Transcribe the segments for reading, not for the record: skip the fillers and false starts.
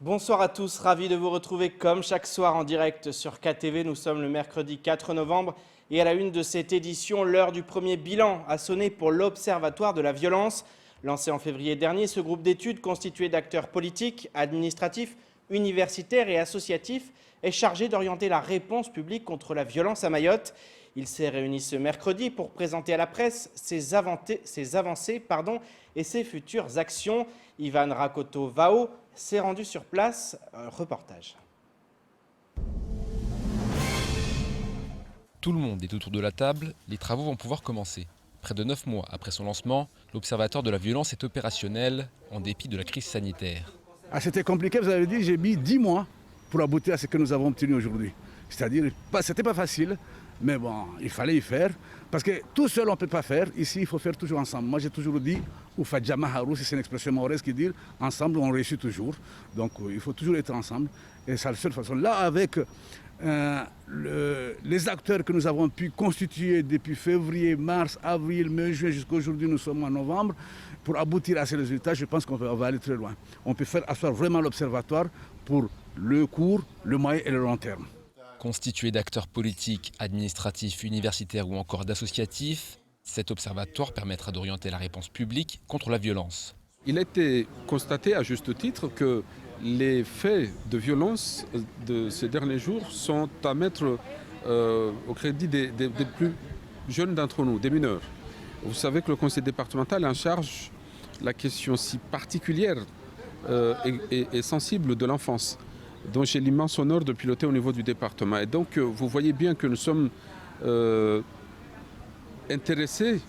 Bonsoir à tous, ravi de vous retrouver comme chaque soir en direct sur KTV. Nous sommes le mercredi 4 novembre et à la une de cette édition, l'heure du premier bilan a sonné pour l'Observatoire de la violence. Lancé en février dernier, ce groupe d'études constitué d'acteurs politiques, administratifs, universitaires et associatifs est chargé d'orienter la réponse publique contre la violence à Mayotte. Il s'est réuni ce mercredi pour présenter à la presse ses avancées et ses futures actions. Ivan Rakoto-Vao s'est rendu sur place. Reportage. Tout le monde est autour de la table, les travaux vont pouvoir commencer. Près de 9 mois après son lancement, l'Observatoire de la violence est opérationnel en dépit de la crise sanitaire. C'était compliqué, vous avez dit, j'ai mis 10 mois pour aboutir à ce que nous avons obtenu aujourd'hui. C'est-à-dire, c'était pas facile, mais bon, il fallait y faire. Parce que tout seul, on ne peut pas faire. Ici, il faut faire toujours ensemble. Moi, j'ai toujours dit, ou Fadjama Harou, c'est une expression mahoraise qui dit, ensemble, on réussit toujours. Donc, il faut toujours être ensemble. Et c'est la seule façon. Là, avec les acteurs que nous avons pu constituer depuis février, mars, avril, mai, juin, jusqu'à aujourd'hui, nous sommes en novembre, pour aboutir à ces résultats, je pense qu'on va aller très loin. On peut faire asseoir vraiment l'observatoire pour le court, le moyen et le long terme. Constitué d'acteurs politiques, administratifs, universitaires ou encore d'associatifs, cet observatoire permettra d'orienter la réponse publique contre la violence. Il a été constaté à juste titre que les faits de violence de ces derniers jours sont à mettre au crédit des plus jeunes d'entre nous, des mineurs. Vous savez que le conseil départemental est en charge de la question si particulière et sensible de l'enfance, dont j'ai l'immense honneur de piloter au niveau du département. Et donc vous voyez bien que nous sommes intéressés,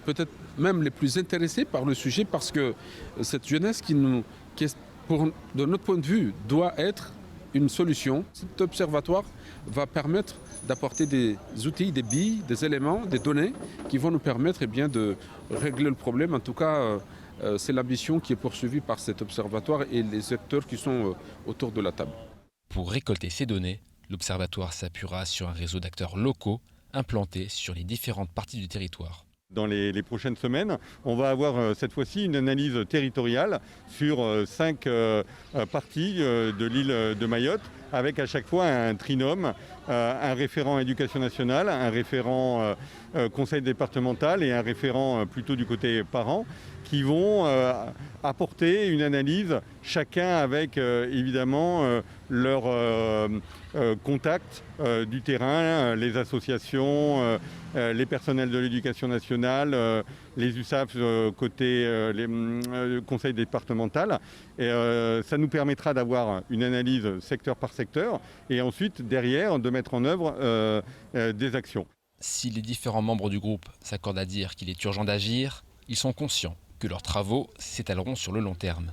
peut-être même les plus intéressés par le sujet, parce que cette jeunesse qui de notre point de vue, doit être une solution. Cet observatoire va permettre d'apporter des outils, des billes, des éléments, des données qui vont nous permettre de régler le problème. En tout cas, c'est l'ambition qui est poursuivie par cet observatoire et les acteurs qui sont autour de la table. Pour récolter ces données, l'observatoire s'appuiera sur un réseau d'acteurs locaux implantés sur les différentes parties du territoire. Dans les prochaines semaines, on va avoir cette fois-ci une analyse territoriale sur 5 parties de l'île de Mayotte, avec à chaque fois un trinôme, un référent éducation nationale, un référent conseil départemental et un référent plutôt du côté parents, qui vont apporter une analyse, chacun avec évidemment leur contact du terrain, les associations, les personnels de l'éducation nationale, les USAF côté les conseils départemental. Et ça nous permettra d'avoir une analyse secteur par secteur et ensuite derrière de mettre en œuvre des actions. Si les différents membres du groupe s'accordent à dire qu'il est urgent d'agir, ils sont conscients que leurs travaux s'étaleront sur le long terme.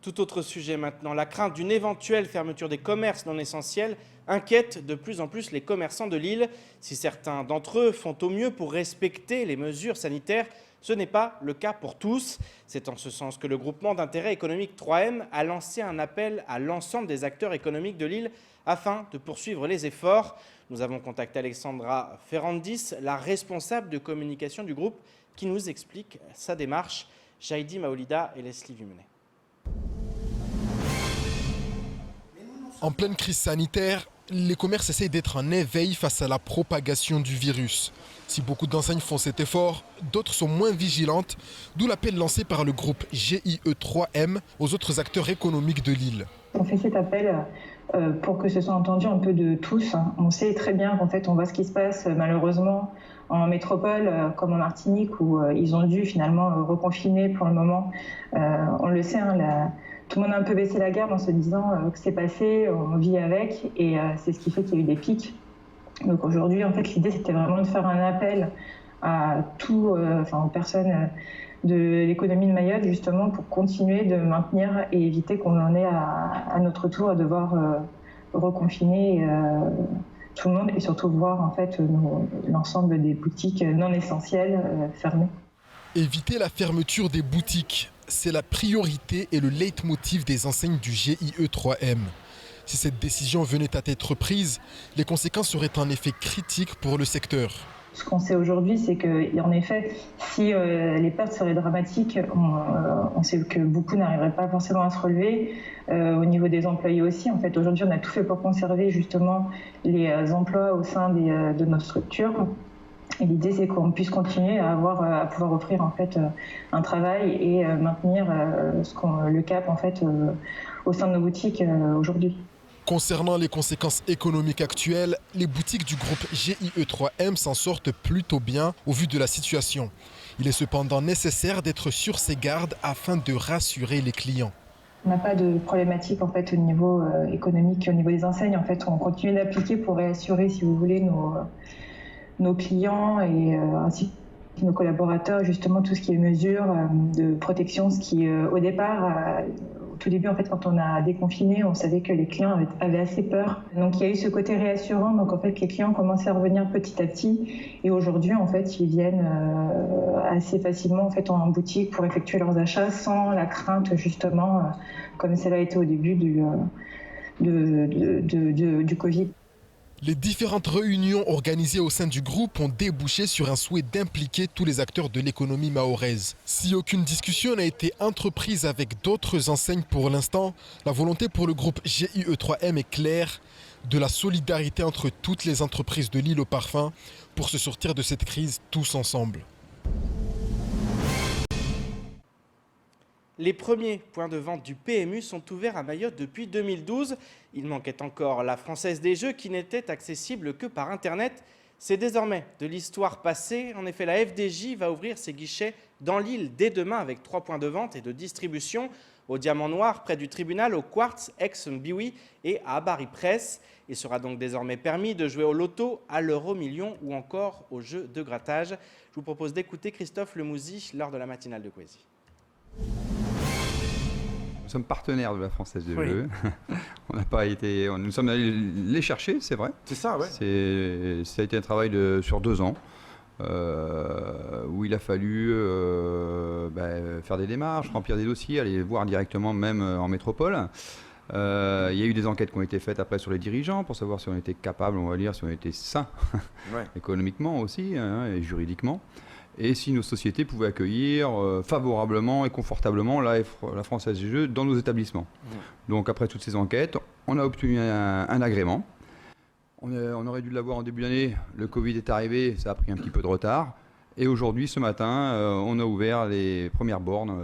Tout autre sujet maintenant, la crainte d'une éventuelle fermeture des commerces non essentiels inquiète de plus en plus les commerçants de l'île. Si certains d'entre eux font au mieux pour respecter les mesures sanitaires, ce n'est pas le cas pour tous. C'est en ce sens que le groupement d'intérêt économique 3M a lancé un appel à l'ensemble des acteurs économiques de l'île afin de poursuivre les efforts. Nous avons contacté Alexandra Ferrandis, la responsable de communication du groupe, qui nous explique sa démarche. Jaïdi Maolida et Leslie Vumenet. En pleine crise sanitaire, les commerces essayent d'être en éveil face à la propagation du virus. Si beaucoup d'enseignes font cet effort, d'autres sont moins vigilantes, d'où l'appel lancé par le groupe GIE3M aux autres acteurs économiques de l'île. On fait cet appel pour que ce soit entendu un peu de tous. On sait très bien qu'en fait, on voit ce qui se passe malheureusement en métropole comme en Martinique où ils ont dû finalement reconfiner pour le moment. On le sait, tout le monde a un peu baissé la garde en se disant que c'est passé, on vit avec et c'est ce qui fait qu'il y a eu des pics. Donc aujourd'hui, en fait, l'idée c'était vraiment de faire un appel à aux personnes de l'économie de Mayotte justement pour continuer de maintenir et éviter qu'on en ait à notre tour à devoir reconfiner tout le monde et surtout voir en fait l'ensemble des boutiques non essentielles fermées. Éviter la fermeture des boutiques, c'est la priorité et le leitmotiv des enseignes du GIE3M. Si cette décision venait à être prise, les conséquences seraient en effet critiques pour le secteur. Ce qu'on sait aujourd'hui, c'est qu'en effet, si les pertes seraient dramatiques, on sait que beaucoup n'arriveraient pas forcément à se relever. Au niveau des employés aussi, en fait, aujourd'hui, on a tout fait pour conserver justement les emplois au sein de notre structure. Et l'idée, c'est qu'on puisse continuer à pouvoir offrir en fait un travail et maintenir le cap en fait au sein de nos boutiques aujourd'hui. Concernant les conséquences économiques actuelles, les boutiques du groupe GIE3M s'en sortent plutôt bien au vu de la situation. Il est cependant nécessaire d'être sur ses gardes afin de rassurer les clients. On n'a pas de problématique en fait au niveau économique, au niveau des enseignes. En fait, on continue d'appliquer pour réassurer, si vous voulez, nos clients et ainsi que nos collaborateurs, justement tout ce qui est mesures de protection, ce qui au départ, au tout début en fait quand on a déconfiné, on savait que les clients avaient assez peur. Donc il y a eu ce côté réassurant, donc en fait les clients commençaient à revenir petit à petit et aujourd'hui en fait ils viennent assez facilement en fait en boutique pour effectuer leurs achats sans la crainte justement comme cela a été au début du Covid. Les différentes réunions organisées au sein du groupe ont débouché sur un souhait d'impliquer tous les acteurs de l'économie mahoraise. Si aucune discussion n'a été entreprise avec d'autres enseignes pour l'instant, la volonté pour le groupe GIE3M est claire, de la solidarité entre toutes les entreprises de l'île au parfum pour se sortir de cette crise tous ensemble. Les premiers points de vente du PMU sont ouverts à Mayotte depuis 2012. Il manquait encore la Française des Jeux qui n'était accessible que par Internet. C'est désormais de l'histoire passée. En effet, la FDJ va ouvrir ses guichets dans l'île dès demain avec 3 points de vente et de distribution au Diamant Noir, près du tribunal, au Quartz, ex-Mbiwi et à Abari Press. Il sera donc désormais permis de jouer au loto, à l'euro-million ou encore aux jeux de grattage. Je vous propose d'écouter Christophe Lemouzy lors de la matinale de Coésie. Nous sommes partenaires de la Française des Jeux. Nous sommes allés les chercher, c'est vrai. C'est ça, ouais. Ça a été un travail sur 2 ans où il a fallu faire des démarches, remplir des dossiers, aller voir directement même en métropole. Il y a eu des enquêtes qui ont été faites après sur les dirigeants pour savoir si on était capable, on va dire, si on était sain, économiquement aussi et juridiquement. Et si nos sociétés pouvaient accueillir favorablement et confortablement la Française des Jeux dans nos établissements. Donc après toutes ces enquêtes, on a obtenu un agrément. On aurait dû l'avoir en début d'année, le Covid est arrivé, ça a pris un petit peu de retard. Et aujourd'hui, ce matin, on a ouvert les premières bornes,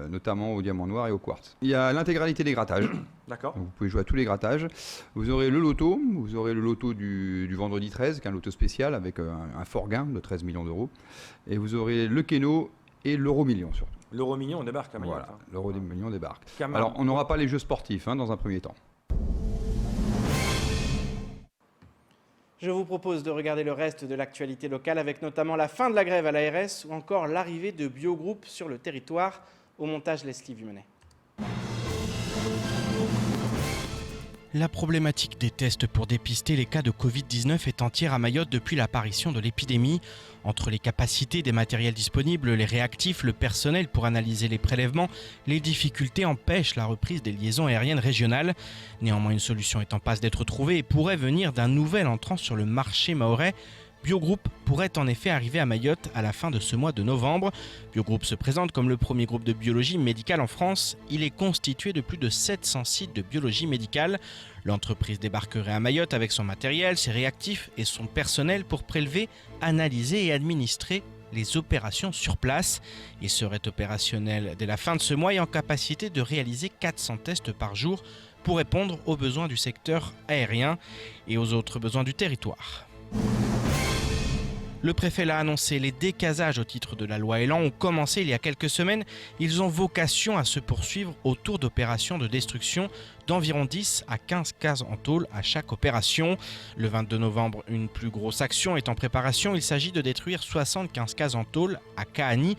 notamment au Diamant Noir et au Quartz. Il y a l'intégralité des grattages. D'accord. Donc vous pouvez jouer à tous les grattages. Vous aurez le loto du vendredi 13, qui est un loto spécial avec un fort gain de 13 millions d'euros. Et vous aurez le Keno et l'euro-million surtout. L'euro-million, on débarque à Mayotte. Voilà, l'euro-million débarque. Camargue. Alors, on n'aura pas les jeux sportifs dans un premier temps. Je vous propose de regarder le reste de l'actualité locale avec notamment la fin de la grève à l'ARS ou encore l'arrivée de Biogroup sur le territoire. Au montage, Leslie Vumenet. La problématique des tests pour dépister les cas de Covid-19 est entière à Mayotte depuis l'apparition de l'épidémie. Entre les capacités des matériels disponibles, les réactifs, le personnel pour analyser les prélèvements, les difficultés empêchent la reprise des liaisons aériennes régionales. Néanmoins, une solution est en passe d'être trouvée et pourrait venir d'un nouvel entrant sur le marché mahorais. Biogroup pourrait en effet arriver à Mayotte à la fin de ce mois de novembre. Biogroup se présente comme le premier groupe de biologie médicale en France. Il est constitué de plus de 700 sites de biologie médicale. L'entreprise débarquerait à Mayotte avec son matériel, ses réactifs et son personnel pour prélever, analyser et administrer les opérations sur place. Il serait opérationnel dès la fin de ce mois et en capacité de réaliser 400 tests par jour pour répondre aux besoins du secteur aérien et aux autres besoins du territoire. Le préfet l'a annoncé, les décasages au titre de la loi Elan ont commencé il y a quelques semaines. Ils ont vocation à se poursuivre autour d'opérations de destruction d'environ 10 à 15 cases en tôle à chaque opération. Le 22 novembre, une plus grosse action est en préparation. Il s'agit de détruire 75 cases en tôle à Kaani.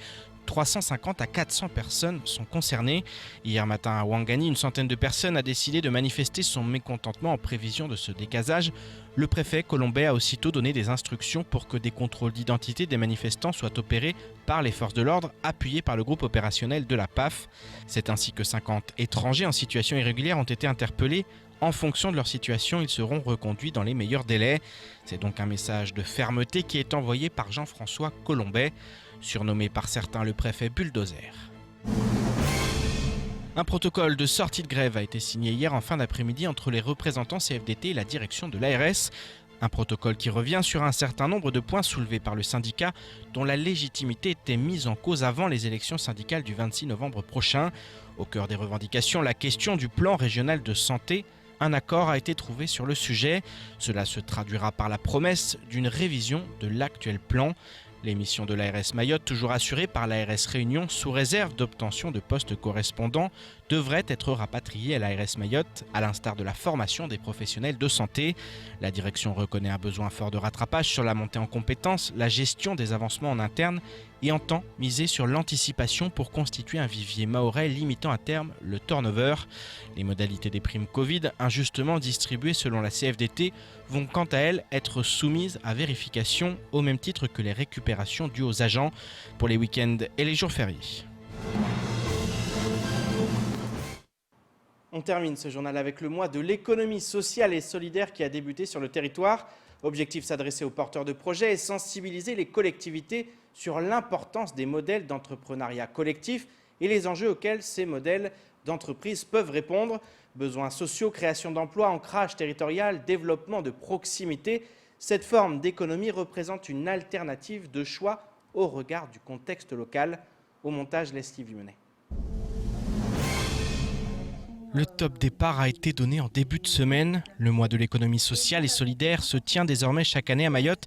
350 à 400 personnes sont concernées. Hier matin à Ouangani, une centaine de personnes a décidé de manifester son mécontentement en prévision de ce décasage. Le préfet colombais a aussitôt donné des instructions pour que des contrôles d'identité des manifestants soient opérés par les forces de l'ordre, appuyées par le groupe opérationnel de la PAF. C'est ainsi que 50 étrangers en situation irrégulière ont été interpellés En fonction de leur situation, ils seront reconduits dans les meilleurs délais. C'est donc un message de fermeté qui est envoyé par Jean-François Colombet, surnommé par certains le préfet bulldozer. Un protocole de sortie de grève a été signé hier en fin d'après-midi entre les représentants CFDT et la direction de l'ARS. Un protocole qui revient sur un certain nombre de points soulevés par le syndicat dont la légitimité était mise en cause avant les élections syndicales du 26 novembre prochain. Au cœur des revendications, la question du plan régional de santé. Un accord a été trouvé sur le sujet. Cela se traduira par la promesse d'une révision de l'actuel plan. Les missions de l'ARS Mayotte, toujours assurées par l'ARS Réunion sous réserve d'obtention de postes correspondants, devraient être rapatriées à l'ARS Mayotte, à l'instar de la formation des professionnels de santé. La direction reconnaît un besoin fort de rattrapage sur la montée en compétences, la gestion des avancements en interne et entend miser sur l'anticipation pour constituer un vivier mahorais limitant à terme le turnover. Les modalités des primes Covid, injustement distribuées selon la CFDT, vont quant à elles être soumises à vérification au même titre que les récupérations dues aux agents pour les week-ends et les jours fériés. On termine ce journal avec le mois de l'économie sociale et solidaire qui a débuté sur le territoire. Objectif, s'adresser aux porteurs de projets et sensibiliser les collectivités sur l'importance des modèles d'entrepreneuriat collectif et les enjeux auxquels ces modèles d'entreprise peuvent répondre. Besoins sociaux, création d'emplois, ancrage territorial, développement de proximité. Cette forme d'économie représente une alternative de choix au regard du contexte local. Au montage, Leslie Vimenet. Le top départ a été donné en début de semaine. Le mois de l'économie sociale et solidaire se tient désormais chaque année à Mayotte.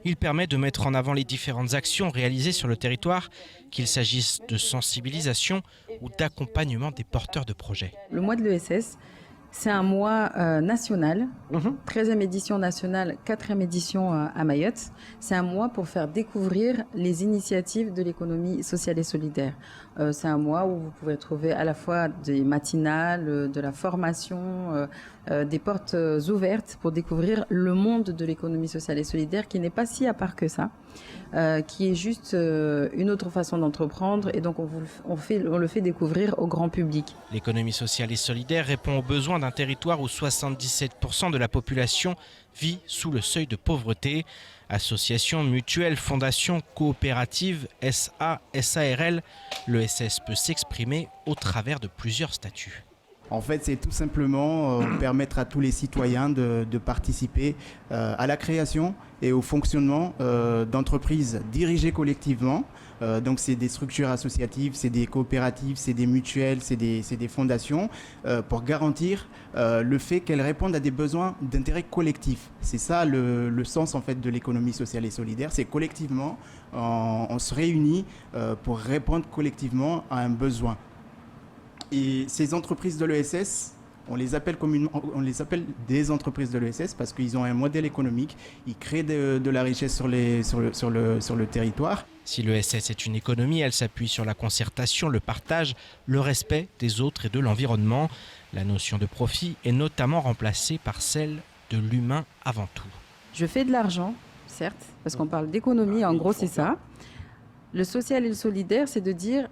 Il permet de mettre en avant les différentes actions réalisées sur le territoire, qu'il s'agisse de sensibilisation ou d'accompagnement des porteurs de projets. Le mois de l'ESS, c'est un mois national, 13e édition nationale, 4e édition à Mayotte. C'est un mois pour faire découvrir les initiatives de l'économie sociale et solidaire. C'est un mois où vous pouvez trouver à la fois des matinales, de la formation, des portes ouvertes pour découvrir le monde de l'économie sociale et solidaire qui n'est pas si à part que ça, qui est juste une autre façon d'entreprendre et donc on le fait découvrir au grand public. L'économie sociale et solidaire répond aux besoins d'un territoire où 77% de la population vit sous le seuil de pauvreté. Associations, mutuelles, fondations, coopératives, SA, SARL, l'ESS peut s'exprimer au travers de plusieurs statuts. En fait, c'est tout simplement permettre à tous les citoyens de participer à la création et au fonctionnement d'entreprises dirigées collectivement. Donc c'est des structures associatives, c'est des coopératives, c'est des mutuelles, c'est des fondations pour garantir le fait qu'elles répondent à des besoins d'intérêt collectif. C'est ça le sens en fait de l'économie sociale et solidaire. C'est collectivement, on se réunit pour répondre collectivement à un besoin. Et ces entreprises de l'ESS, on les appelle des entreprises de l'ESS parce qu'ils ont un modèle économique, ils créent de la richesse sur le territoire. Si l'ESS est une économie, elle s'appuie sur la concertation, le partage, le respect des autres et de l'environnement. La notion de profit est notamment remplacée par celle de l'humain avant tout. Je fais de l'argent, certes, parce qu'on parle d'économie, en gros c'est ça. Le social et le solidaire, c'est de dire...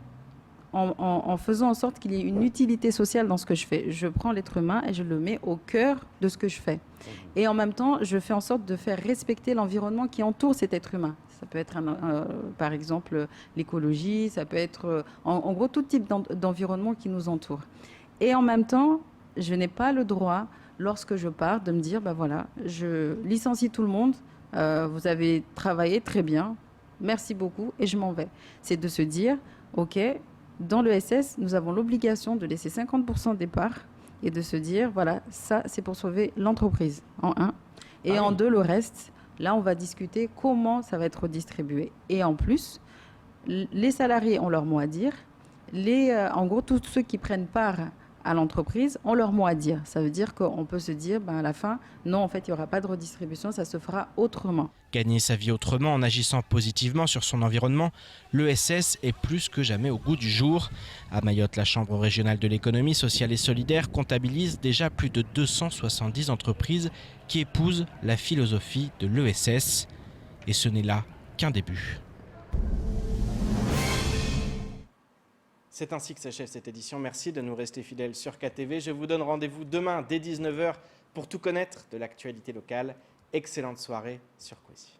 En faisant en sorte qu'il y ait une utilité sociale dans ce que je fais. Je prends l'être humain et je le mets au cœur de ce que je fais. Et en même temps, je fais en sorte de faire respecter l'environnement qui entoure cet être humain. Ça peut être, par exemple, l'écologie, ça peut être, en gros, tout type d'environnement qui nous entoure. Et en même temps, je n'ai pas le droit, lorsque je pars, de me dire, ben voilà, je licencie tout le monde, vous avez travaillé très bien, merci beaucoup, et je m'en vais. C'est de se dire, OK, dans l'ESS, nous avons l'obligation de laisser 50% des parts et de se dire, voilà, ça, c'est pour sauver l'entreprise, en un. Et en deux, le reste, là, on va discuter comment ça va être redistribué. Et en plus, les salariés ont leur mot à dire. En gros, tous ceux qui prennent part à l'entreprise ont leur mot à dire. Ça veut dire qu'on peut se dire, à la fin, non, en fait, il n'y aura pas de redistribution, ça se fera autrement. Gagner sa vie autrement en agissant positivement sur son environnement, l'ESS est plus que jamais au goût du jour. À Mayotte, la Chambre régionale de l'économie sociale et solidaire comptabilise déjà plus de 270 entreprises qui épousent la philosophie de l'ESS. Et ce n'est là qu'un début. C'est ainsi que s'achève cette édition. Merci de nous rester fidèles sur KTV. Je vous donne rendez-vous demain dès 19h pour tout connaître de l'actualité locale. Excellente soirée sur Kwesi.